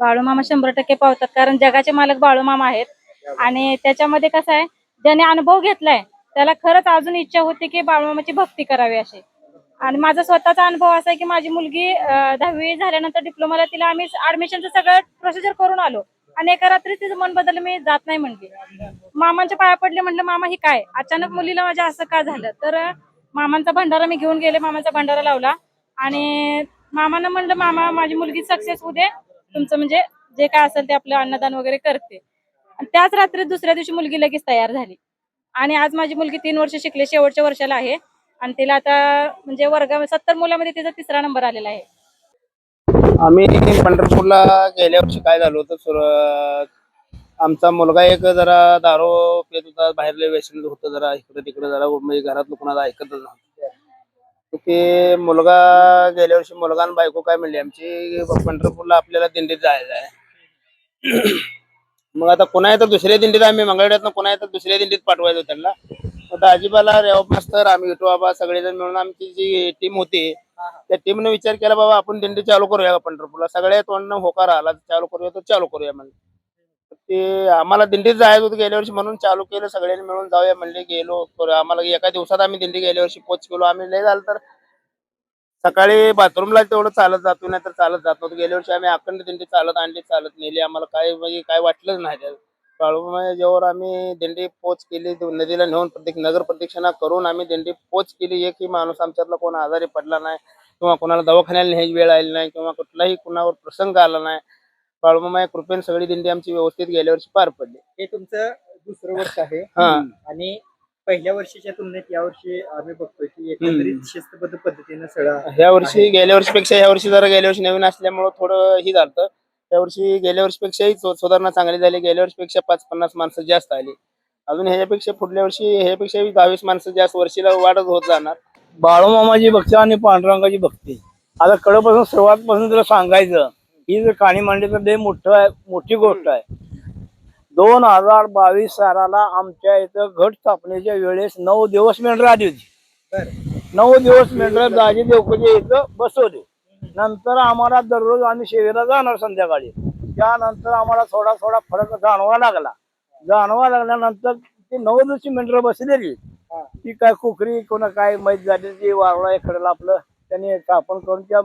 बाळूमामा 100% पावतात, कारण जगाचे मालक बाळूमामा आहेत. आणि त्याच्यामध्ये कसं आहे, ज्याने अनुभव घेतलाय त्याला खरंच अजून इच्छा होती की बाळूमामाची भक्ती करावी अशी. आणि माझा स्वतःचा अनुभव असा आहे की माझी मुलगी 10वी झाल्यानंतर डिप्लोमाला तिला आम्ही ऍडमिशनचं सगळं प्रोसिजर करून आलो, आणि एका रात्री तिचं मन बदललं, मी जात नाही म्हणली. मामांच्या पाया पडले, म्हटलं मामा ही काय अचानक मुलीला माझ्या असं का झालं. तर मामांचा भंडारा मी घेऊन गेले, मामाचा भंडारा लावला आणि मामानं म्हणलं मामा माझी मुलगी सक्सेस होऊ दे, तुमचं म्हणजे जे काय असेल ते आपलं अन्नदान वगैरे करते. आणि त्याच रात्री दुसऱ्या दिवशी मुलगी लगेच तयार झाली. आणि आज माझी मुलगी 3 वर्ष शिकले, शेवटच्या वर्षाला आहे. आणि तिला आता म्हणजे वर्ग 70 मुलामध्ये तिचा 3रा नंबर आलेला आहे. आम्ही पंढरपूरला गेल्या वर्षी काय झालं होतं, आमचा मुलगा एक जरा दारू पित होता, बाहेरले व्यसन होतं, जरा इकडे तिकडे जरा म्हणजे घरात कुणाला ऐकतच नव्हतं. तर ते मुलगा गेल्या वर्षी मुलगा आणि बायको काय म्हणली आमची, पंढरपूरला आपल्याला दिंडीत जायचं आहे. मग आता पुन्हा येतं दुसऱ्या दिंडीत, आम्ही मंगळवेढ्यातनं पुन्हा येतं दुसऱ्या दिंडीत पाठवायचं त्यांना. आता अजिबाला रेवा मास्तर आम्ही विठू बाबा सगळेजण मिळून आमची जी टीम होती, त्या टीमने विचार केला बाबा आपण दिंडी चालू करूया पंढरपूरला. सगळ्या तोंडनं होकार आला, चालू करूया तर चालू करूया म्हणले. ते आम्हाला दिंडीत जायचं होतं गेल्या वर्षी, म्हणून चालू केलं, सगळ्यांनी मिळून जाऊया म्हणले. गेलो, आम्हाला एका दिवसात आम्ही दिंडी गेल्या वर्षी पोच केलो. आम्ही लय झालं तर सकाळी बाथरूमला तेवढं चालत जातो, नाही तर चालत जात नव्हतं. गेल्या वर्षी आम्ही अखंड दिंडी चालत आणली, चालत नेली. आम्हाला काय म्हणजे काय वाटलंच नाही त्यात. जेव्हा आम्ही दिंडी पोच केली, नदीला नेऊन नगर प्रदक्षिणा करून आम्ही दिंडी पोच केली. एकही माणूस आमच्यातला कोण आजारी पडला नाही, किंवा कोणाला दवाखान्याला न्यायची वेळ आली नाही, किंवा कुठलाही कुणावर प्रसंग आला नाही. बाळूमामा कृपेने सगळी दिंडी आमची व्यवस्थित गेल्या वर्षी पार पडली. हे तुमचं दुसरं वर्ष आहे. आणि पहिल्या वर्षीच्या तुलनेत यावर्षी आम्ही बघतोय की एकंदरीत शिस्तबद्ध पद्धतीने सगळं ह्या वर्षी गेल्या वर्षीपेक्षा ह्या वर्षी जरा गेल्या वर्षी नवीन असल्यामुळं थोडं ही झालं. त्या वर्षी गेल्या वर्षीपेक्षाही सुधारणा चांगली झाली. गेल्या वर्षीपेक्षा 5-50 माणसं जास्त आली. अजून ह्याच्यापेक्षा पुढल्या वर्षी ह्यापेक्षा 22 माणसं जास्त वर्षीला वाढत होत जाणार. बाळूमामाची भक्ती आणि पांडुरंगाची भक्ती, आता कडपासून सुरुवातपासून जर सांगायचं, ही जर कहाणी मांडली तर लय मोठी गोष्ट आहे. 2022 सालाला आमच्या इथं घट स्थापनेच्या वेळेस 9 दिवस मेंढरं आली होती. 9 दिवस मेंढरं दाजी देवकच्या इथं बसवले. नंतर आम्हाला दररोज आम्ही सेवेला जाणार संध्याकाळी. त्यानंतर आम्हाला थोडा थोडा फरक जाणवा लागल्यानंतर ते 9 दिवशी मेंढरं बसलेली, ती काय कुकरी कोणा काय माहीत झाली, ती वाळवा एखाद्याला आपलं त्याने स्थापन करून त्या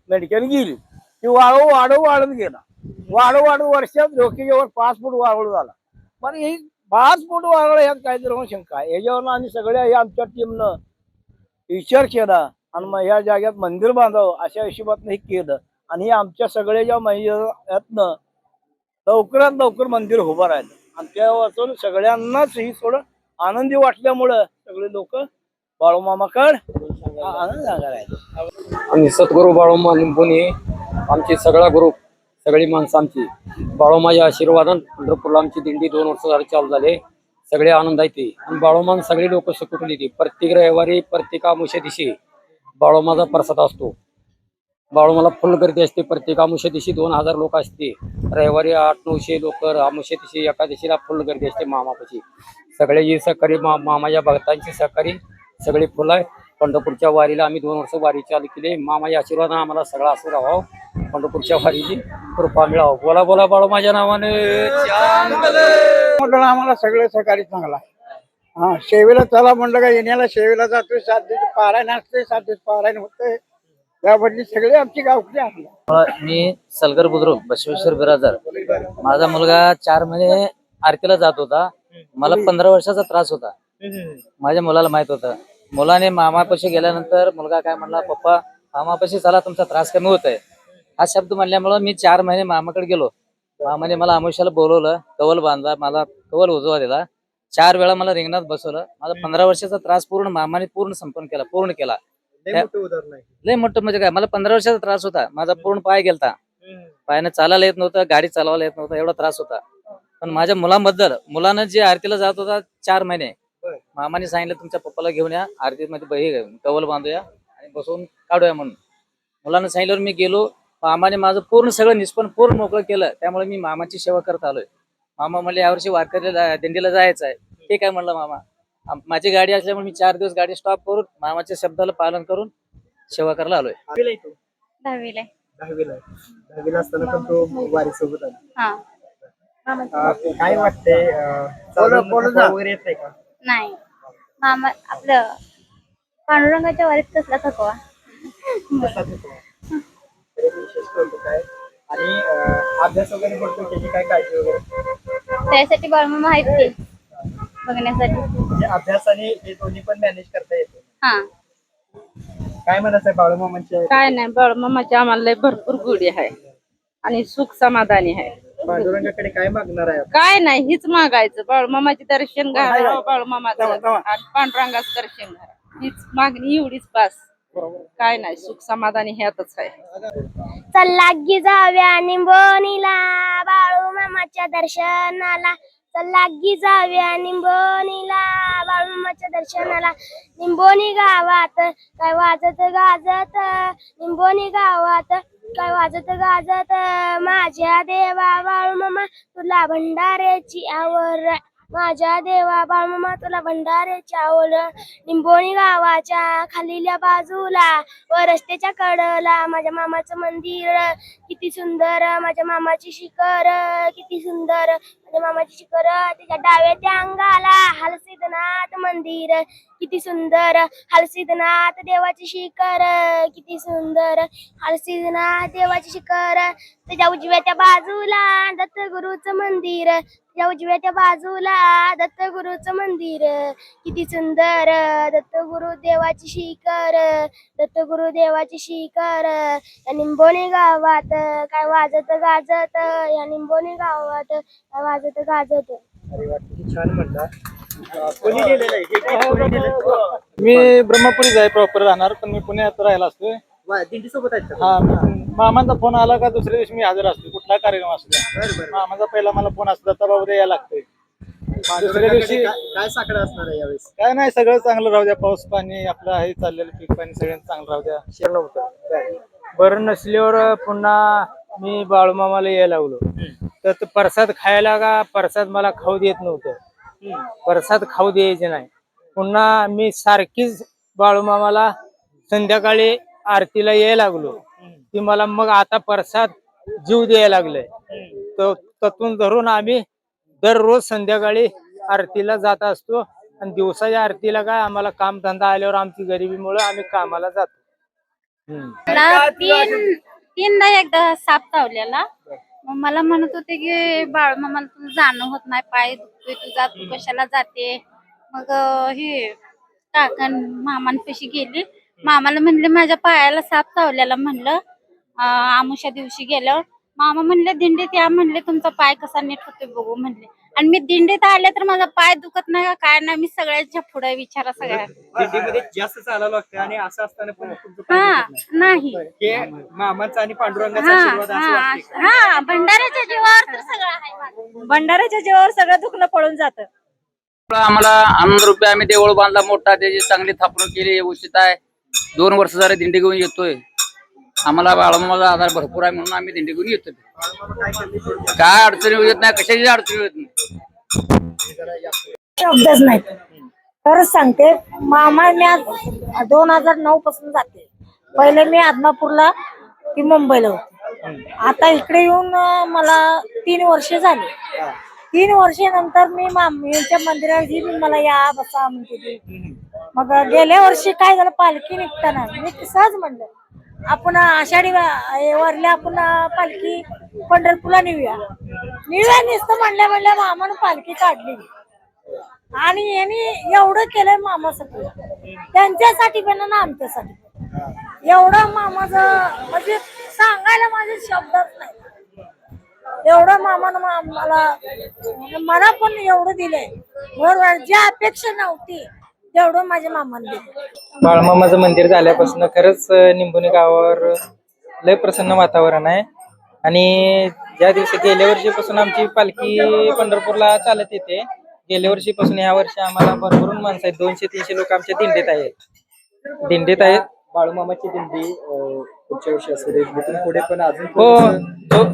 मेंढक्याने गेली. ती वाढत गेला. वाढू वर्षात डोक्यावर 5 फूट वाढवळ झाला. पण ही 5 फूट वाढवळ ह्यात काहीतरी होऊन शंका आहे. याच्यावर आम्ही सगळ्या आमच्या टीमनं विचार केला आणि मग ह्या जागेत मंदिर बांधावं अशा हिशोबातनं हे केलं. आणि हे आमच्या सगळ्याच्या यातनं लवकरात लवकर मंदिर उभं राहिलं. आणि त्या वाचून सगळ्यांनाच ही थोडं आनंदी वाटल्यामुळं सगळे लोक बाळूमामाकडे आनंद सांगायला. आणि सद्गुरू बाळूमा लिंबुनी आमची सगळा ग्रुप, सगळी माणसं आमची बाळूमाच्या आशीर्वादानं पंढरपूरला आमची दिंडी 2 वर्ष झाली चालू झाले. सगळे आनंद आहे. आणि बाळूमान सगळी लोक सुखरूप येते. प्रत्येक रविवारी प्रत्येक अमावस्या दिवशी बाळूमाचा प्रसाद असतो. बाळूमाला फुल गर्दी असते. प्रत्येक अमावस्या दिवशी 2000 लोक असते. रविवारी 800-900 लोक. अमावस्या दिवशी एकादशीला फुल गर्दी असते मामापाशी. सगळ्याची सहकारी मामाच्या भक्तांची सहकारी सगळी फुल आहे. पंढरपूरच्या वारीला आम्ही 2 वर्ष वारी चालू केली. मामाच्या आशीर्वादाने आम्हाला सगळा आशीर्वाद राहावं, पंढरपूरच्या वारीची कृपा मिळावं. बोला बोला बाळूमाच्या नावाने. आम्हाला सगळे सहकारी चांगला आहे. शेवेला चला म्हणलं का येण्याला शेवेला जातोय. 7 दिवस पारायण असते, 7 दिवस पारायण होते. त्याबद्दल सगळे आमची गावकरी आहे. मी सलगर बुद्रुक बसवेश्वर बिराजदार. माझा मुलगा 4 महिने आरतीला जात होता. मला 15 वर्षाचा त्रास होता. माझ्या मुलाला माहित होतं. मुलाने मामापाशी गेल्यानंतर मुलगा काय म्हणला, पप्पा मामापाशी चला तुमचा त्रास कमी होत आहे. हा शब्द म्हणल्यामुळं मी 4 महिने मामाकडे गेलो. मामाने मला आमुष्याला बोलवलं, कवल बांधला, मला कवल उजवा दिला. 4 वेळा मला रिंगणात बसवलं. माझा 15 वर्षाचा त्रास पूर्ण मामाने पूर्ण केला. लय मोठं म्हणजे काय, मला 15 वर्षाचा त्रास होता. माझा पूर्ण पाय गेलता. पायाने चालायला येत नव्हतं, गाडी चालवायला येत नव्हतं, एवढा त्रास होता. पण माझ्या मुलानं जे आरतीला जात होता 4 महिने, मामाने सांगितलं तुमच्या पप्पाला घेऊन या, आरतीमध्ये कवल बांधूया आणि बसवून काढूया म्हणून. मुलानं सांगितल्यावर मी गेलो. मामाने माझं पूर्ण सगळं निष्पन्न पूर्ण मोकळं केलं. त्यामुळे मी मामाची सेवा करत आलोय. मामा म्हणले यावर्षी वारकरीला दिंडीला जायचं आहे. ठीक आहे म्हणलं मामा. माझी गाडी असल्यामुळे मी 4 दिवस गाडी स्टॉप करून मामाच्या शब्दाला पालन करून सेवा करायला आलोय. 10वीला. दहावीला असताना पण तो वारी सोबत आला. हा काय वाटतंय चालून थकवा वगैरे येत नाही का? नाही मामा आपलं पांडुरंगाच्या वारीत कसला थकवा. कसा थकवा? तरी विशेष कळतं काय आणि अभ्यास वगैरे करतो त्याची काय काळजी वगैरे त्यासाठी बाळमामा आहेत की बघण्यासाठी. म्हणजे अभ्यास आणि हे दोन्ही पण मॅनेज करता येते. हा काय म्हणायचंय बाळूमामांच्या काय नाही बाळूमामाची आम्हाला लय भरपूर गोडी आहे आणि सुख समाधानी आहे. पांडुरंगाकडे काय मागणार आहे? काय नाही हीच मागायचं बाळूमामाचे दर्शन घ्या बाळूमामाचं आणि पांडुरंगाचं दर्शन घ्या हीच मागणी एवढीच पास. काय नाही सुख समाधानी ह्यातच आहे. चला गी जाव्या निंबोनीला बाळूमामाच्या दर्शनाला. चला गी जाव्या निंबोनीला बाळूमामाच्या दर्शनाला. निंबोनी गावात काय वाजत गाजत. निंबोनी गावात काय वाजत गाजत. माझ्या देवा बाळूमामा तुला भंडाऱ्याची आवड. माझ्या देवा बाळूमामा तुला भंडाऱ्याची आवड. निंबोनी गावाच्या खालील्या बाजूला व रस्त्याच्या कडला माझ्या मामाचं मंदिर किती सुंदर. माझ्या मामाची शिखर किती सुंदर. माझ्या मामाची शिखर त्याच्या डाव्याच्या अंगाला हलसिद्धनाथ मंदिर किती सुंदर. हलसिद्धनाथ देवाची शिखर किती सुंदर. हलसिद्धनाथ देवाची शिखर. त्याच्या उजव्याच्या बाजूला दत्तगुरूचं मंदिर. त्याच्या उजव्याच्या बाजूला दत्तगुरूचं मंदिर किती सुंदर. दत्तगुरु देवाची शिखर. दत्तगुरु देवाची शिखर. या निंबोनी गावात काय वाजत गाजत. या निंबोनी गावात काय वाजत गाजत. अरे वा, किती छान म्हणता. कोणी लिहिलेलं आहे? हे गीत कोणी लिहिलंय? मी ब्रह्मपुरीच आहे प्रॉपर राहणार, पण मी पुण्यात राहायला असतोय. दिंडी सोबत आहेत का? हा मामांचा फोन आला का दुसऱ्या दिवशी मी हजर असतो, कुठला कार्यक्रम असतो. बरं. मामाचा पहिला मला फोन असतो, दत्ता बाबा यायला लागतंय. दुसऱ्या पांडुरंगाकडे दिवशी काय साकडं असणार आहे यावेळेस? काय नाही, सगळं चांगलं राहू द्या. पाऊस पाणी आपलं आहे चाललेलं, पीक पाणी सगळ्यांचं चांगलं राहू द्या. शेरण होतं. बरं नसल्यावर पुन्हा मी बाळूमामाला यायला लागलो तर ते प्रसाद खायला का प्रसाद मला खाऊ देत नव्हतं. प्रसाद खाऊ द्यायचे नाही. पुन्हा मी सारखीच बाळूमामाला संध्याकाळी आरतीला यायला लागलो की मला मग आता प्रसाद जीव द्यायला लागले. ततून धरून आम्ही दररोज संध्याकाळी आरतीला जात असतो आणि दिवसाच्या आरतीला काय आम्हाला काम धंदा आल्यावर आमची गरिबीमुळे आम्ही कामाला जातो. मला तीनदा एकदा साप चावलेला. मग मला म्हणत होते की बाळूमामाला तुझं जाणं होत नाही, पाय दुखतोय तुझा, तू कशाला जाते. मग हे काकण मामांपाशी गेली. मामाला म्हणले माझ्या पायाला साप चावलेला. म्हणलं आमुषा दिवशी गेल्यावर मामा म्हणले दिंडीत या, म्हणले तुमचा पाय कसा नीट होतोय बघू म्हणले. आणि मी दिंडीत आले तर माझा पाय दुखत नाही का काय नाही. मी सगळ्यांच्या पुढे विचारा सगळ्या. दिंडीमध्ये जास्त चालावं लागतं आणि असं असताना पण तुमचं पाय हा दुखत नाही. नाही. हे मामाचा आणि पांडुरंगाचा आशीर्वाद असं वाटतंय का? हा भंडाऱ्याच्या जीवावर तर सगळं आहे. भंडाऱ्याच्या जीवावर सगळं दुखणं पळून जातं. आम्हाला आनंद रुपये आम्ही देऊळ बांधला मोठा, त्याची चांगली थापणूक केली, व्यवस्थित आहे. 2 वर्ष झाले दिंडी घेऊन येतोय. आम्हाला बाळूमामाचा आधार भरपूर आहे म्हणून आम्ही दिंडी घेऊन येतोय. काय अडचणी येत नाही, कशाची अडचणी येत नाही. शब्दच नाही. खरंच सांगते, मामा मी आज 2009 पासून जाते. पहिले मी आदमापूरला की मुंबईला होते. आता इकडे येऊन मला 3 वर्ष झाली. 3 वर्षानंतर मी मामीच्या मंदिरात मला या बसा म्हणते. मग गेल्या वर्षी काय झालं, पालखी निघताना मी सहज म्हणलं आपण आषाढी वारल्या आपण पालखी पंढरपूरला नेऊया नुसतं म्हणल्या मामानं पालखी काढली. आणि यांनी एवढं केलंय मामासाठी, त्यांच्यासाठी पण ना आमच्यासाठी. एवढं मामाचं म्हणजे सांगायला माझे शब्दच नाही. एवढं मामानं मला पण एवढं दिलंय, बरोबर जी अपेक्षा नव्हती तेवढं माझ्या मामाने दिलं. बाळूमामाचं मंदिर झाल्यापासून खरंच निंबोनी गावावर लय प्रसन्न वातावरण आहे. आणि ज्या दिवशी गेल्या वर्षीपासून आमची पालखी पंढरपूरला चालत येते, गेल्या वर्षीपासून ह्या वर्षी आम्हाला भरभरून माणसं आहेत. 200-300 लोक आमच्या दिंडीत आहेत. बाळूमामाची दिंडी पुढच्या वर्षी असेल, इथून पुढे पण अजून हो,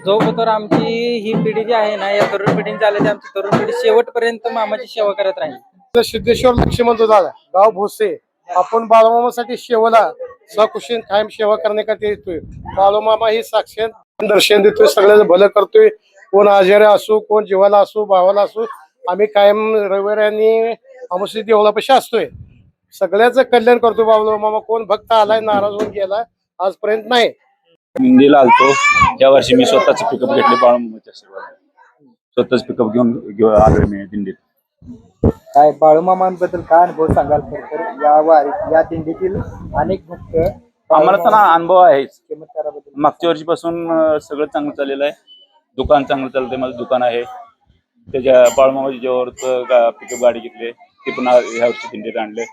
जो तर आमची ही पिढी जी आहे ना, या तरुण पिढीने चालते, आमची तरुण पिढी शेवटपर्यंत मामाची सेवा करत राहील. सिद्धेश्वर लक्ष्मण दादा गाव भोसे, आपण बाळूमामासाठी शेवला सकुशीन कायम सेवा करण्याकरता येतोय. बाळूमामा ही साक्षात दर्शन देतोय, सगळ्याचं भलं करतोय. कोण आजारी असो, कोण जीवाला असो, भावाला असो, आम्ही कायम रविवारी आणि अमावस्या देवळापाशी असतोय. सगळ्याचं कल्याण करतो बाळूमामा. कोण भक्त आलाय नाराज होऊन गेला आजपर्यंत नाही. दिंडीला आलतो या वर्षी मी स्वतःच पिकअप घेतले बाळूमामाच्या आशीर्वादाने. स्वतःच पिकअप घेऊन आलोय मी दिंडीत. काय बाळूमामांबद्दल काय अनुभव सांगाल तर या दिंडीतील अनेक भक्त आम्हाला तर अनुभव आहेच. चमत्काराबद्दल मागच्या वर्षीपासून सगळं चांगलं चाललेलं आहे. दुकान चांगलं चालतंय. माझं दुकान आहे. त्याच्या बाळूमामाच्या जेव्हा पिकअप गाडी घेतली ते पण ह्या वर्षी दिंडीत आणले.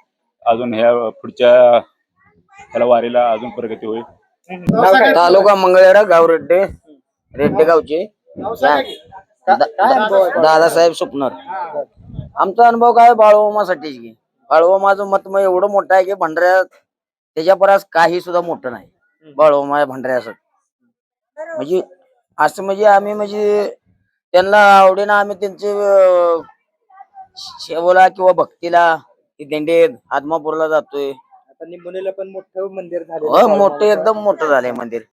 अजून ह्या पुढच्या ह्याला वारीला अजून प्रगती होईल. तालुका मंगळवेढा, गाव रेड्डे गावचे काय अनुभव आहे? दादासाहेब सुपनर. आमचा अनुभव काय बाळूमामासाठीच की बाळूमामाचं मत मग एवढं मोठं आहे की भंडाऱ्यात त्याच्या परास काही सुद्धा मोठं नाही. बाळूमामा भंडाऱ्यासाठी म्हणजे असं म्हणजे आम्ही म्हणजे त्यांना आवडीनं आम्ही त्यांचे सेवेला किंवा भक्तीला दिंडीत आदमापूरला जातोय. आता निंबोनीला पण मोठं मंदिर झालं मोठं एकदम मोठं झालंय मंदिर.